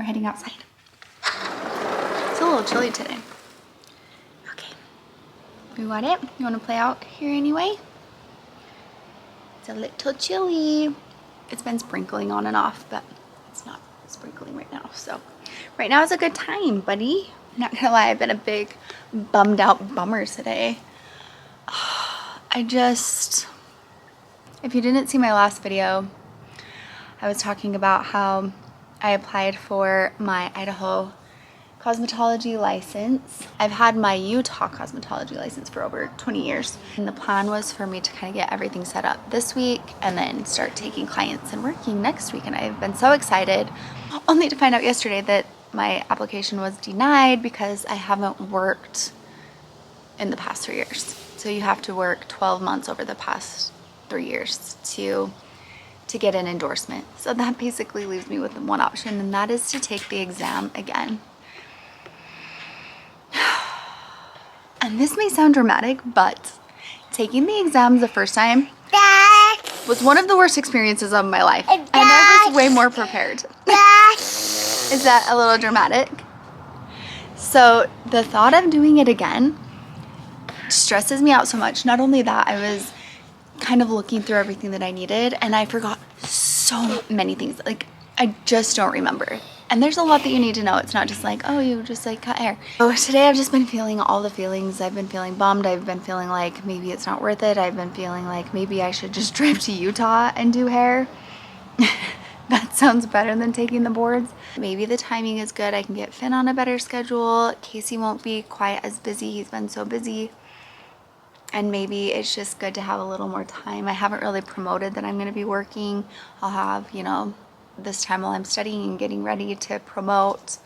heading outside. It's a little chilly today. Okay, you got it? You want to play out here anyway? It's a little chilly. It's been sprinkling on and off, but it's not sprinkling right now. So right now is a good time, buddy. I'm not gonna lie, I've been a big bummed out bummer today. If you didn't see my last video, I was talking about how I applied for my Idaho cosmetology license. I've had my Utah cosmetology license for over 20 years. And the plan was for me to kind of get everything set up this week and then start taking clients and working next week. And I've been so excited, only to find out yesterday that my application was denied because I haven't worked in the past 3 years. So you have to work 12 months over the past 3 years to get an endorsement. So that basically leaves me with one option, and that is to take the exam again. And this may sound dramatic, but taking the exams the first time was one of the worst experiences of my life. And I was way more prepared. Is that a little dramatic? So the thought of doing it again stresses me out so much. Not only that, I was kind of looking through everything that I needed and I forgot so many things. Like, I just don't remember. And there's a lot that you need to know. It's not just like, oh, you just like cut hair. So today I've just been feeling all the feelings. I've been feeling bummed. I've been feeling like maybe it's not worth it. I've been feeling like maybe I should just drive to Utah and do hair. That sounds better than taking the boards. Maybe the timing is good. I can get Finn on a better schedule. Casey won't be quite as busy. He's been so busy. And maybe it's just good to have a little more time. I haven't really promoted that I'm going to be working. I'll have, you know, this time while I'm studying and getting ready to promote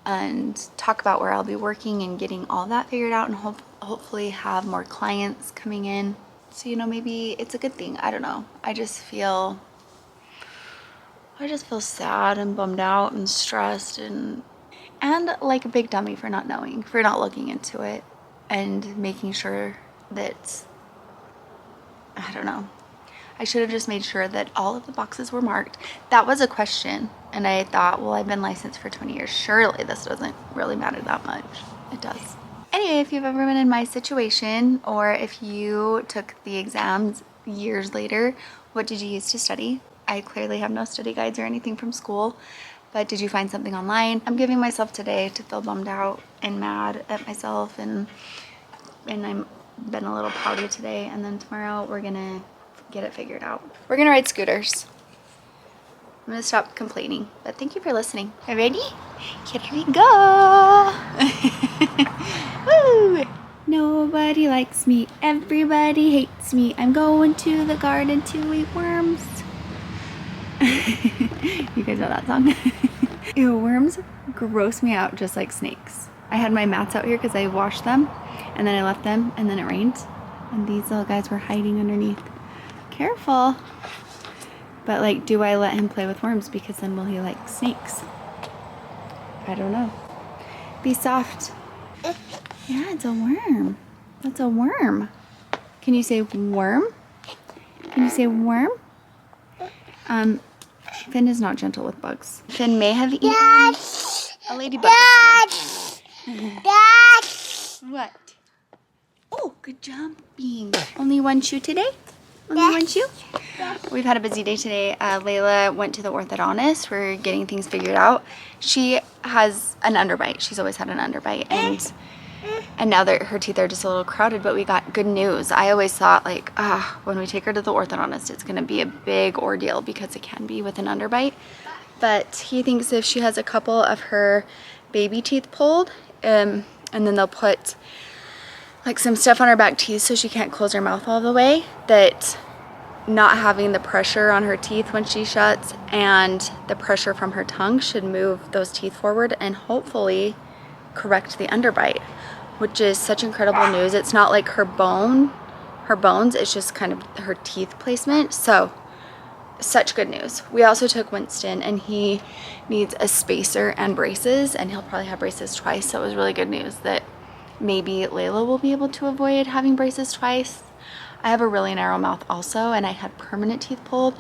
and talk about where I'll be working and getting all that figured out, and hopefully have more clients coming in. So, you know, maybe it's a good thing. I don't know. I just feel sad and bummed out and stressed and like a big dummy for not knowing, for not looking into it and making sure that, I don't know. I should have just made sure that all of the boxes were marked. That was a question. And I thought, well, I've been licensed for 20 years. Surely this doesn't really matter that much. It does. Anyway, if you've ever been in my situation, or if you took the exams years later, what did you use to study? I clearly have no study guides or anything from school, but did you find something online? I'm giving myself today to feel bummed out and mad at myself, and I'm been a little pouty today, and then tomorrow we're gonna get it figured out. We're gonna ride scooters. I'm gonna stop complaining, but thank you for listening. Are you ready? Here we go. Woo! Nobody likes me, everybody hates me. I'm going to the garden to eat worms. You guys know that song? Ew, worms gross me out just like snakes. I had my mats out here because I washed them and then I left them and then it rained and these little guys were hiding underneath. Careful. But like, do I let him play with worms because then will he like snakes? I don't know. Be soft. Yeah, it's a worm. That's a worm. Can you say worm? Can you say worm? Finn is not gentle with bugs. Finn may have eaten a ladybug. What? Oh, good job being. Only one shoe today? Only one shoe? We've had a busy day today. Layla went to the orthodontist. We're getting things figured out. She has an underbite. She's always had an underbite. And now her teeth are just a little crowded, but we got good news. I always thought like, when we take her to the orthodontist, it's going to be a big ordeal because it can be with an underbite. But he thinks if she has a couple of her baby teeth pulled, and then they'll put like some stuff on her back teeth so she can't close her mouth all the way, that not having the pressure on her teeth when she shuts and the pressure from her tongue should move those teeth forward and hopefully correct the underbite, which is such incredible news. It's not like her bones, it's just kind of her teeth placement. So such good news. We also took Winston and he needs a spacer and braces, and he'll probably have braces twice. So it was really good news that maybe Layla will be able to avoid having braces twice. I have a really narrow mouth also, and I had permanent teeth pulled,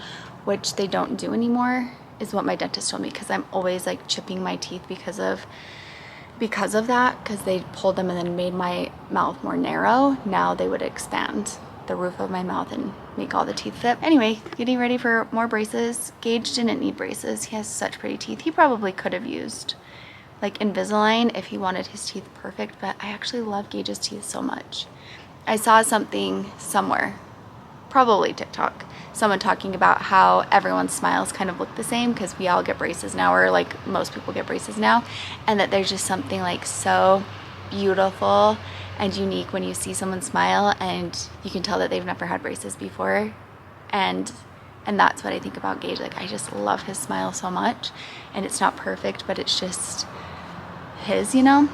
which they don't do anymore. is what my dentist told me, because I'm always like chipping my teeth because of that, because they pulled them and then made my mouth more narrow. Now they would expand the roof of my mouth and make all the teeth fit. Anyway, getting ready for more braces. Gage didn't need braces. He has such pretty teeth. He probably could have used like Invisalign if he wanted his teeth perfect, but I actually love Gage's teeth so much. I saw something somewhere, probably TikTok, someone talking about how everyone's smiles kind of look the same because we all get braces now, or like most people get braces now, and that there's just something like so beautiful and unique when you see someone smile and you can tell that they've never had braces before. And that's what I think about Gage. Like, I just love his smile so much, and it's not perfect, but it's just his, you know?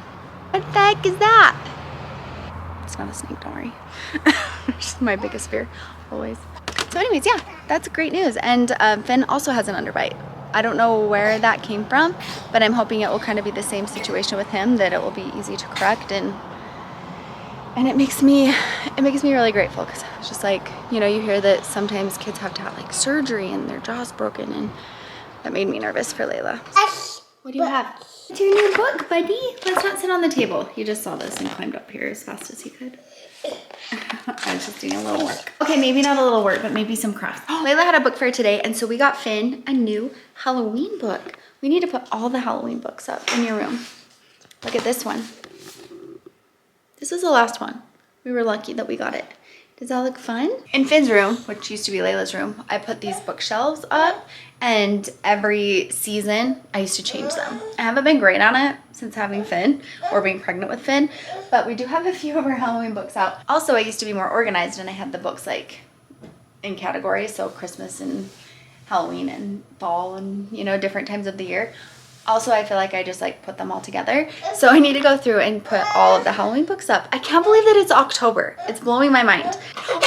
What the heck is that? It's not a snake, don't worry. It's my biggest fear, always. So anyways, yeah, that's great news. And Finn also has an underbite. I don't know where that came from, but I'm hoping it will kind of be the same situation with him, that it will be easy to correct, and it makes me really grateful, because I was just like, you know, you hear that sometimes kids have to have like surgery and their jaw's broken, and that made me nervous for Layla. What do you have? It's your new book, buddy. Let's not sit on the table. He just saw this and climbed up here as fast as he could. I was just doing a little work. Okay, maybe not a little work, but maybe some crafts. Oh, Layla had a book fair today, and so we got Finn a new Halloween book. We need to put all the Halloween books up in your room. Look at this one. This was the last one. We were lucky that we got it. Does that look fun? In Finn's room, which used to be Layla's room, I put these bookshelves up, and every season I used to change them. I haven't been great on it since having Finn, or being pregnant with Finn, but we do have a few of our Halloween books out. Also, I used to be more organized, and I had the books like in categories, so Christmas and Halloween and fall and, you know, different times of the year. Also, I feel like I just like put them all together. So I need to go through and put all of the Halloween books up. I can't believe that it's October. It's blowing my mind.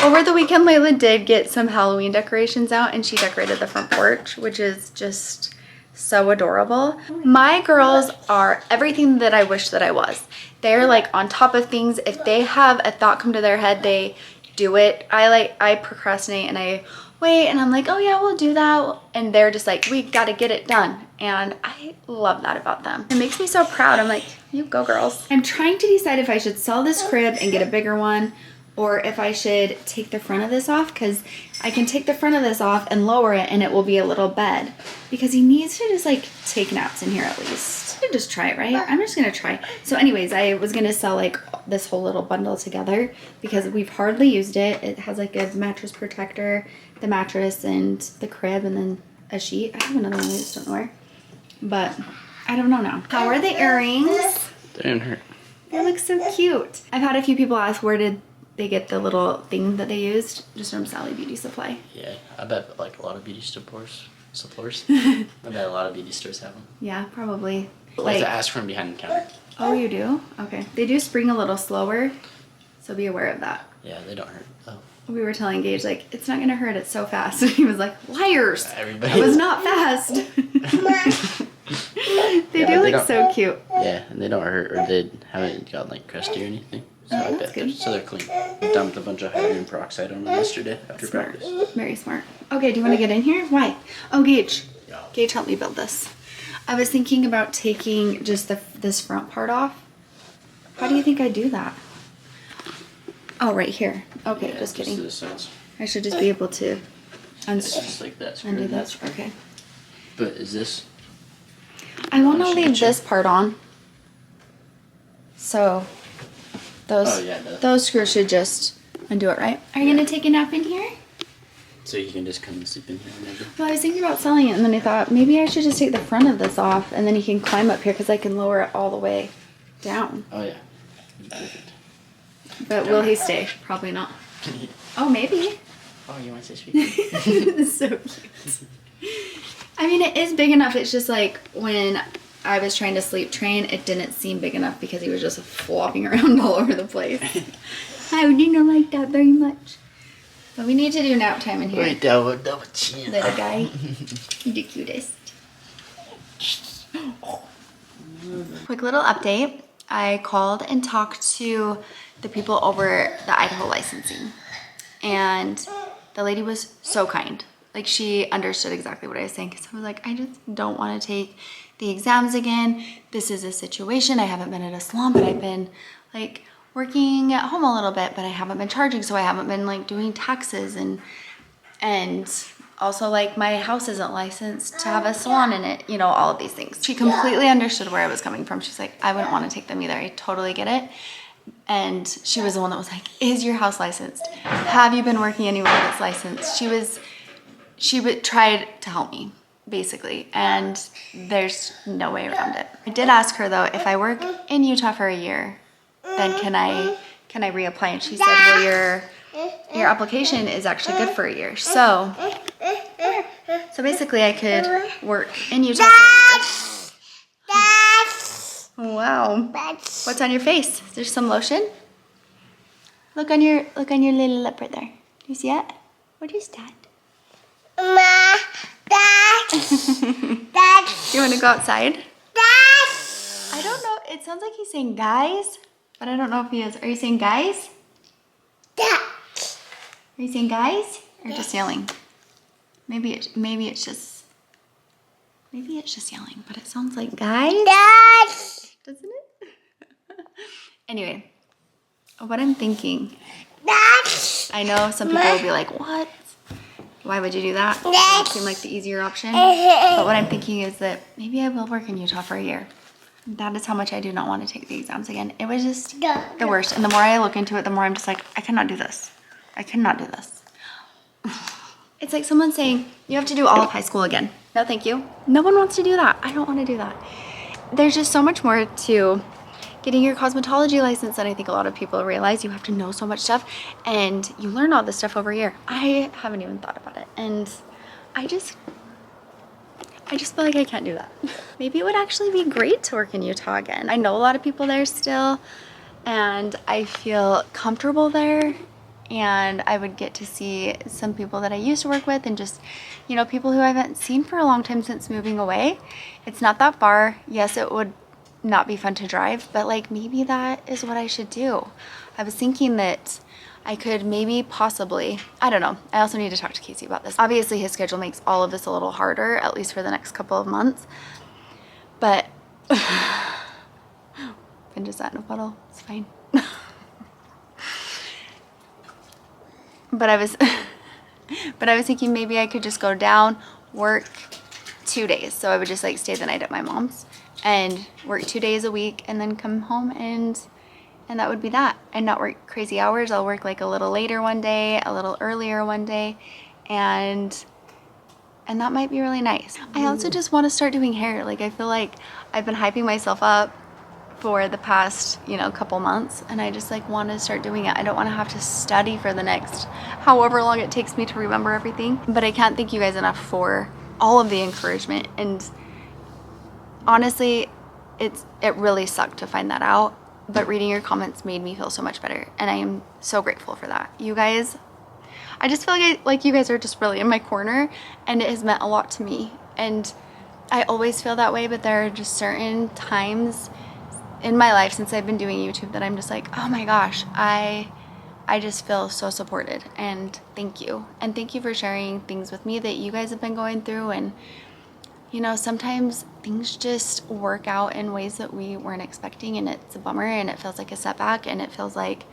Over the weekend, Layla did get some Halloween decorations out, and she decorated the front porch, which is just so adorable. My girls are everything that I wish that I was. They're like on top of things. If they have a thought come to their head, they do it. I procrastinate and I wait, and I'm like, oh yeah, we'll do that. And they're just like, we got to get it done. And I love that about them. It makes me so proud. I'm like, you go girls. I'm trying to decide if I should sell this crib and get a bigger one, or if I should take the front of this off, because I can take the front of this off and lower it and it will be a little bed, because he needs to just like take naps in here at least. I just try it, right? I'm just gonna try. So anyways, I was gonna sell like this whole little bundle together because we've hardly used it. It has like a mattress protector, the mattress and the crib, and then a sheet. I have another one, I just don't know where. But I don't know now. How are the earrings? They didn't hurt. They look so cute. I've had a few people ask where did they get the little thing that they used. Just from Sally Beauty Supply. Yeah, I bet like a lot of beauty stores. I bet a lot of beauty stores have them. Yeah, probably. You have to ask from behind the counter. Oh, you do? Okay. They do spring a little slower, so be aware of that. Yeah, they don't hurt. Oh. We were telling Gage, like, it's not gonna hurt, it's so fast. And he was like, liars! Everybody. It was not fast. They do look so cute. Yeah, and they don't hurt, or they haven't got like crusty or anything. So I bet good. so they're clean. I dumped a bunch of hydrogen peroxide on them yesterday after Smart. practice. Very smart. Okay, do you want to get in here? Why? Oh, Gage. Yeah. Gage helped me build this. I was thinking about taking just this front part off. How do you think I do that? Oh, right here. Okay, Yeah, just kidding. to the sides. I should just be able to It's just like that. undo that. Okay. But is this? I want to Should leave get you- this part on. So those Oh, yeah, those screws should just undo it, right? Are you gonna take a nap in here? So you can just come and sleep in here whenever. Well, I was thinking about selling it, and then I thought maybe I should just take the front of this off, and then he can climb up here because I can lower it all the way down. Oh yeah. Perfect. But will he stay? Probably not. Oh, maybe. Oh, you want to sleep? It's so cute. I mean, it is big enough. It's just like when I was trying to sleep train, it didn't seem big enough because he was just flopping around all over the place. I didn't like that very much. But we need to do nap time in here. Wait, double chin. Little guy. You're the cutest. Quick little update. I called and talked to the people over the Idaho licensing. And the lady was so kind. Like she understood exactly what I was saying because I was like, I just don't want to take the exams again. This is a situation. I haven't been at a salon, but I've been like working at home a little bit, but I haven't been charging, so I haven't been like doing taxes and also like my house isn't licensed to have a salon in it, you know, all of these things. She completely understood where I was coming from. She's like, I wouldn't want to take them either. I totally get it. And she was the one that was like, is your house licensed? Have you been working anywhere that's licensed? She would try to help me basically, and there's no way around it. I did ask her though, if I work in Utah for a year, then can I reapply? And she said, well, your application is actually good for a year. So basically I could work in Utah for a year. Wow. What's on your face? Is there some lotion? Look on your little lip right there. Do you see it? What is that? You want to go outside? I don't know. It sounds like he's saying guys, but I don't know if he is. Are you saying guys? Are you saying guys or just yelling? Maybe it's just yelling, but it sounds like guys. Doesn't it? Anyway, what I'm thinking. I know some people will be like, what? Why would you do that? It would seem like the easier option. But what I'm thinking is that maybe I will work in Utah for a year. That is how much I do not want to take the exams again. It was just the worst. And the more I look into it, the more I'm just like, I cannot do this. I cannot do this. It's like someone saying, you have to do all of high school again. No, thank you. No one wants to do that. I don't want to do that. There's just so much more to getting your cosmetology license than I think a lot of people realize. You have to know so much stuff, and you learn all this stuff over a year. I haven't even thought about it, and I just feel like I can't do that. Maybe it would actually be great to work in Utah again. I know a lot of people there still, and I feel comfortable there, and I would get to see some people that I used to work with, and just, you know, people who I haven't seen for a long time since moving away. It's not that far. Yes, it would not be fun to drive, but like maybe that is what I should do. I was thinking that I could maybe possibly, I don't know. I also need to talk to Casey about this. Obviously his schedule makes all of this a little harder, at least for the next couple of months. But can just sat in a puddle, it's fine. But I was thinking maybe I could just go down, work 2 days. So I would just like stay the night at my mom's and work 2 days a week and then come home, and that would be that. And not work crazy hours. I'll work like a little later one day, a little earlier one day, and that might be really nice. I also just want to start doing hair. Like I feel like I've been hyping myself up for the past, you know, couple months, and I just like want to start doing it. I don't want to have to study for the next however long it takes me to remember everything. But I can't thank you guys enough for all of the encouragement, and honestly, it really sucked to find that out, but reading your comments made me feel so much better, and I am so grateful for that. You guys, I just feel like you guys are just really in my corner, and it has meant a lot to me, and I always feel that way, but there are just certain times in my life since I've been doing YouTube that I'm just like, oh my gosh, I just feel so supported, and thank you. And thank you for sharing things with me that you guys have been going through. And you know, sometimes things just work out in ways that we weren't expecting, and it's a bummer, and it feels like a setback, and it feels like,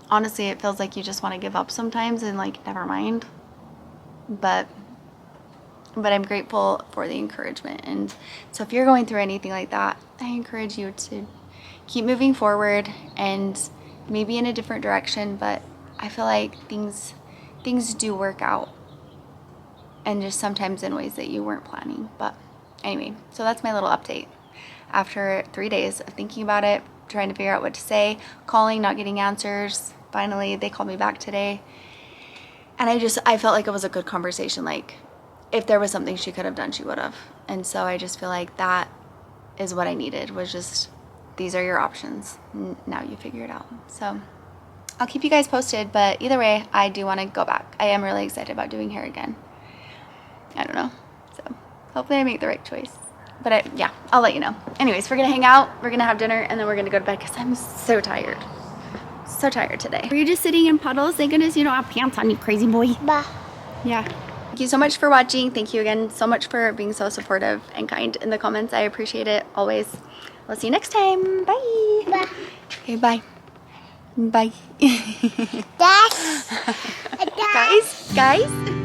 honestly, it feels like you just want to give up sometimes and like, never mind. But I'm grateful for the encouragement. And so if you're going through anything like that, I encourage you to keep moving forward, and maybe in a different direction, but I feel like things do work out, and just sometimes in ways that you weren't planning. But anyway, so that's my little update. After 3 days of thinking about it, trying to figure out what to say, calling, not getting answers, finally they called me back today, and I felt like it was a good conversation. Like if there was something she could have done, she would have. And so I just feel like that is what I needed, was just, these are your options, now you figure it out. So I'll keep you guys posted, but either way, I do want to go back. I am really excited about doing hair again. I don't know, so hopefully I make the right choice. But yeah, I'll let you know. Anyways, we're gonna hang out, we're gonna have dinner, and then we're gonna go to bed because I'm so tired. So tired today. Were you just sitting in puddles? Thank goodness you don't have pants on, you crazy boy. Bah. Yeah. Thank you so much for watching. Thank you again so much for being so supportive and kind in the comments. I appreciate it always. We'll see you next time. Bye. Bye. Okay, bye. Bye. Guys.